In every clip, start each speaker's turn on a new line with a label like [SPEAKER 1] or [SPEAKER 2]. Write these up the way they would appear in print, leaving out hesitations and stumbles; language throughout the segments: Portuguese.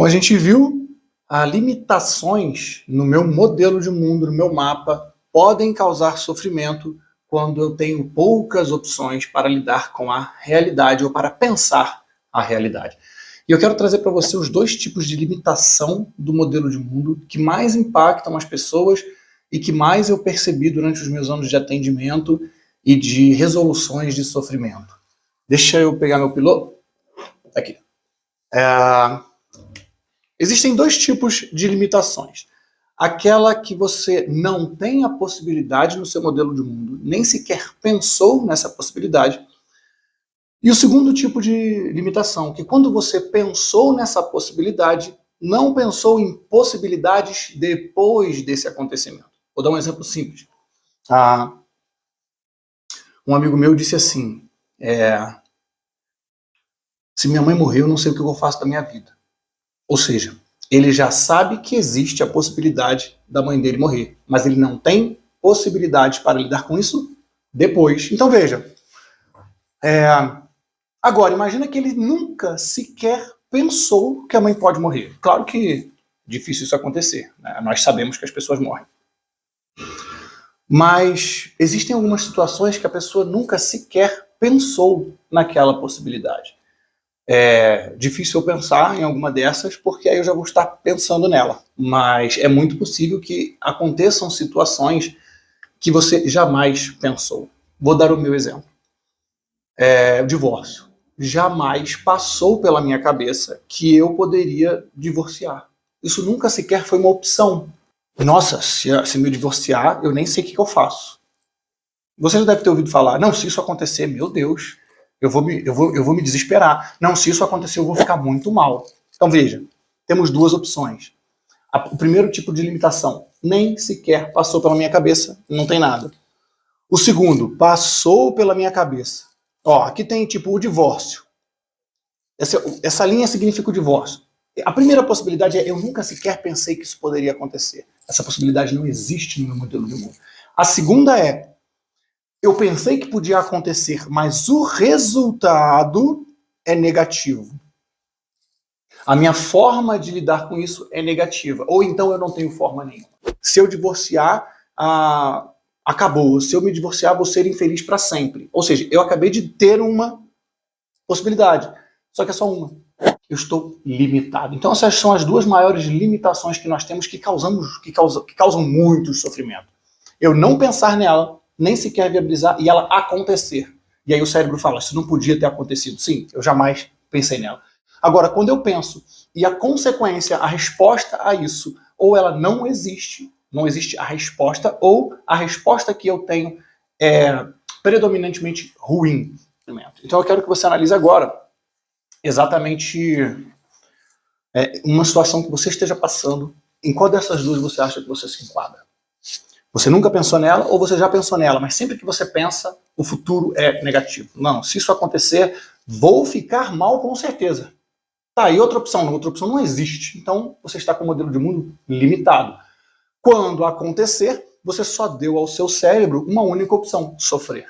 [SPEAKER 1] Como a gente viu, as limitações no meu modelo de mundo, no meu mapa, podem causar sofrimento quando eu tenho poucas opções para lidar com a realidade ou para pensar a realidade. E eu quero trazer para você os dois tipos de limitação do modelo de mundo que mais impactam as pessoas e que mais eu percebi durante os meus anos de atendimento e de resoluções de sofrimento. Deixa eu pegar meu piloto. Aqui. Existem dois tipos de limitações. Aquela que você não tem a possibilidade no seu modelo de mundo, nem sequer pensou nessa possibilidade. E o segundo tipo de limitação, que quando você pensou nessa possibilidade, não pensou em possibilidades depois desse acontecimento. Vou dar um exemplo simples. Um amigo meu disse assim, se minha mãe morrer, eu não sei o que eu faço da minha vida. Ou seja, ele já sabe que existe a possibilidade da mãe dele morrer, mas ele não tem possibilidade para lidar com isso depois. Então veja, agora imagina que ele nunca sequer pensou que a mãe pode morrer. Claro que é difícil isso acontecer, né? Nós sabemos que as pessoas morrem. Mas existem algumas situações que a pessoa nunca sequer pensou naquela possibilidade. É difícil eu pensar em alguma dessas, porque aí eu já vou estar pensando nela. Mas é muito possível que aconteçam situações que você jamais pensou. Vou dar o meu exemplo. O divórcio. Jamais passou pela minha cabeça que eu poderia divorciar. Isso nunca sequer foi uma opção. Nossa, se me divorciar, eu nem sei o que eu faço. Você já deve ter ouvido falar, não, se isso acontecer, meu Deus, eu vou me desesperar. Não, se isso acontecer, eu vou ficar muito mal. Então veja, temos duas opções. O primeiro tipo de limitação, nem sequer passou pela minha cabeça, não tem nada. O segundo, passou pela minha cabeça. Ó, aqui tem tipo o divórcio. Essa linha significa o divórcio. A primeira possibilidade é, eu nunca sequer pensei que isso poderia acontecer. Essa possibilidade não existe no meu modelo de mundo. A segunda é, eu pensei que podia acontecer, mas o resultado é negativo. A minha forma de lidar com isso é negativa. Ou então eu não tenho forma nenhuma. Se eu divorciar, acabou. Se eu me divorciar, vou ser infeliz para sempre. Ou seja, eu acabei de ter uma possibilidade. Só que é só uma. Eu estou limitado. Então essas são as duas maiores limitações que nós temos que causam muito sofrimento. Eu não pensar nela, nem sequer viabilizar, e ela acontecer. E aí o cérebro fala, isso não podia ter acontecido. Sim, eu jamais pensei nela. Agora, quando eu penso, e a consequência, a resposta a isso, ou ela não existe a resposta, ou a resposta que eu tenho é predominantemente ruim. Então eu quero que você analise agora exatamente uma situação que você esteja passando, em qual dessas duas você acha que você se enquadra. Você nunca pensou nela ou você já pensou nela, mas sempre que você pensa, o futuro é negativo. Não, se isso acontecer, vou ficar mal com certeza. Tá, e outra opção? Outra opção não existe. Então, você está com um modelo de mundo limitado. Quando acontecer, você só deu ao seu cérebro uma única opção, sofrer.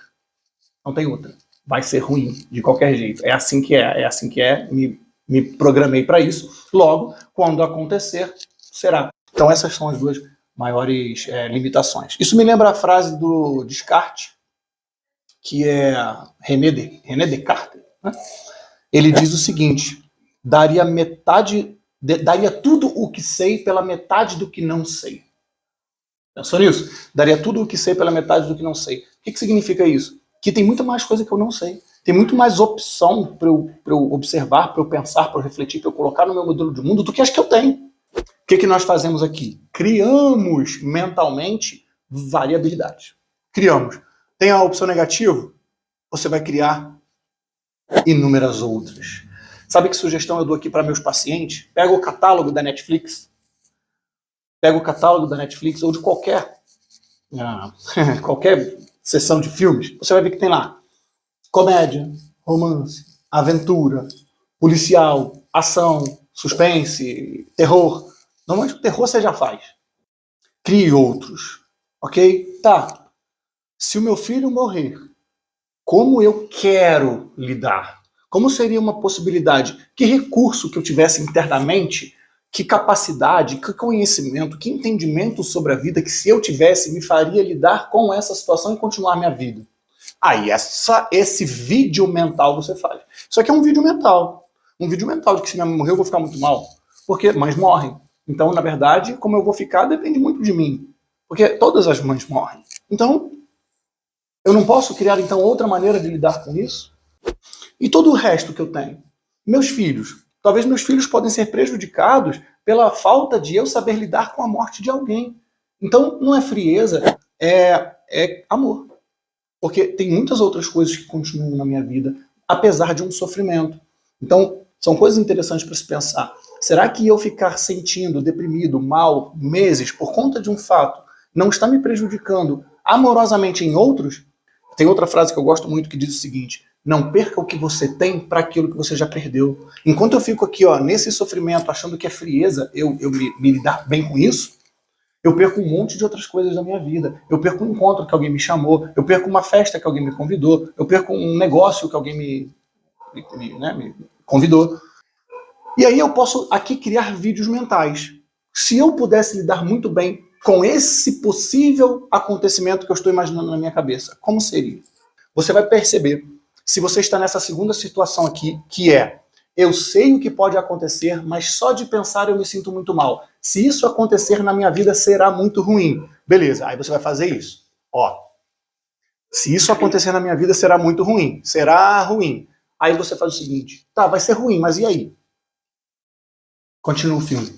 [SPEAKER 1] Não tem outra. Vai ser ruim, de qualquer jeito. É assim que é, me programei para isso. Logo, quando acontecer, será. Então, essas são as duas maiores limitações. Isso me lembra a frase do Descartes, que é René Descartes, né? Ele diz o seguinte, daria tudo o que sei pela metade do que não sei. Pensou nisso? Daria tudo o que sei pela metade do que não sei. O que significa isso? Que tem muito mais coisa que eu não sei. Tem muito mais opção para eu observar, para eu pensar, para eu refletir, para eu colocar no meu modelo de mundo do que as que eu tenho. O que nós fazemos aqui? Criamos mentalmente variabilidades. Criamos. Tem a opção negativa? Você vai criar inúmeras outras. Sabe que sugestão eu dou aqui para meus pacientes? Pega o catálogo da Netflix. Pega o catálogo da Netflix ou de qualquer sessão de filmes. Você vai ver que tem lá comédia, romance, aventura, policial, ação, suspense, terror. Normalmente o terror você já faz. Crie outros, ok? Tá. Se o meu filho morrer, como eu quero lidar? Como seria uma possibilidade? Que recurso que eu tivesse internamente que capacidade, que conhecimento, que entendimento sobre a vida que se eu tivesse me faria lidar com essa situação e continuar minha vida. Aí esse vídeo mental você faz. Isso aqui é um vídeo mental. Um vídeo mental de que se minha mãe morrer eu vou ficar muito mal. Porque mães morrem. Então, na verdade, como eu vou ficar depende muito de mim. Porque todas as mães morrem. Então, eu não posso criar então outra maneira de lidar com isso? E todo o resto que eu tenho? Meus filhos. Talvez meus filhos podem ser prejudicados pela falta de eu saber lidar com a morte de alguém. Então, não é frieza, é amor. Porque tem muitas outras coisas que continuam na minha vida, apesar de um sofrimento. Então, são coisas interessantes para se pensar. Será que eu ficar sentindo deprimido, mal, meses, por conta de um fato, não está me prejudicando amorosamente em outros? Tem outra frase que eu gosto muito que diz o seguinte: não perca o que você tem para aquilo que você já perdeu. Enquanto eu fico aqui, nesse sofrimento, achando que é frieza, eu me lidar bem com isso, eu perco um monte de outras coisas da minha vida. Eu perco um encontro que alguém me chamou, eu perco uma festa que alguém me convidou, eu perco um negócio que alguém me convidou. E aí eu posso aqui criar vídeos mentais. Se eu pudesse lidar muito bem com esse possível acontecimento que eu estou imaginando na minha cabeça, como seria? Você vai perceber, se você está nessa segunda situação aqui, que é: eu sei o que pode acontecer, mas só de pensar eu me sinto muito mal. Se isso acontecer na minha vida, será muito ruim. Beleza, aí você vai fazer isso. Se isso acontecer na minha vida, será muito ruim. Será ruim. Aí você faz o seguinte: tá, vai ser ruim, mas e aí? Continua o filme.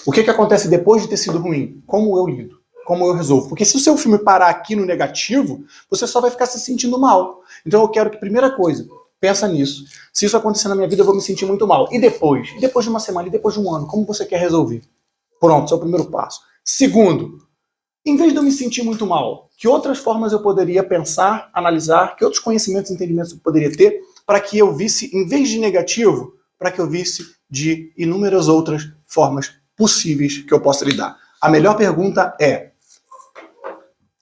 [SPEAKER 1] O que acontece depois de ter sido ruim? Como eu lido? Como eu resolvo? Porque se o seu filme parar aqui no negativo, você só vai ficar se sentindo mal. Então eu quero que, primeira coisa, pensa nisso. Se isso acontecer na minha vida, eu vou me sentir muito mal. E depois? E depois de uma semana? E depois de um ano? Como você quer resolver? Pronto, esse é o primeiro passo. Segundo, em vez de eu me sentir muito mal, que outras formas eu poderia pensar, analisar, que outros conhecimentos e entendimentos eu poderia ter para que eu visse, em vez de negativo, para que eu visse de inúmeras outras formas possíveis que eu possa lidar? A melhor pergunta é: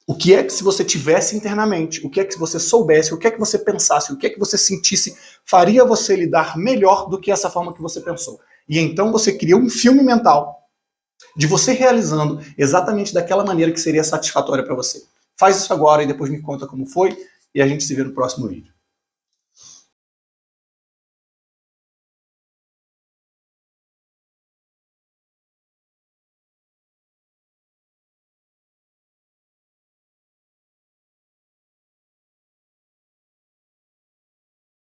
[SPEAKER 1] o que é que, se você tivesse internamente, o que é que, se você soubesse, o que é que você pensasse, o que é que você sentisse, faria você lidar melhor do que essa forma que você pensou? E então você cria um filme mental de você realizando exatamente daquela maneira que seria satisfatória para você. Faz isso agora e depois me conta como foi, e a gente se vê no próximo vídeo.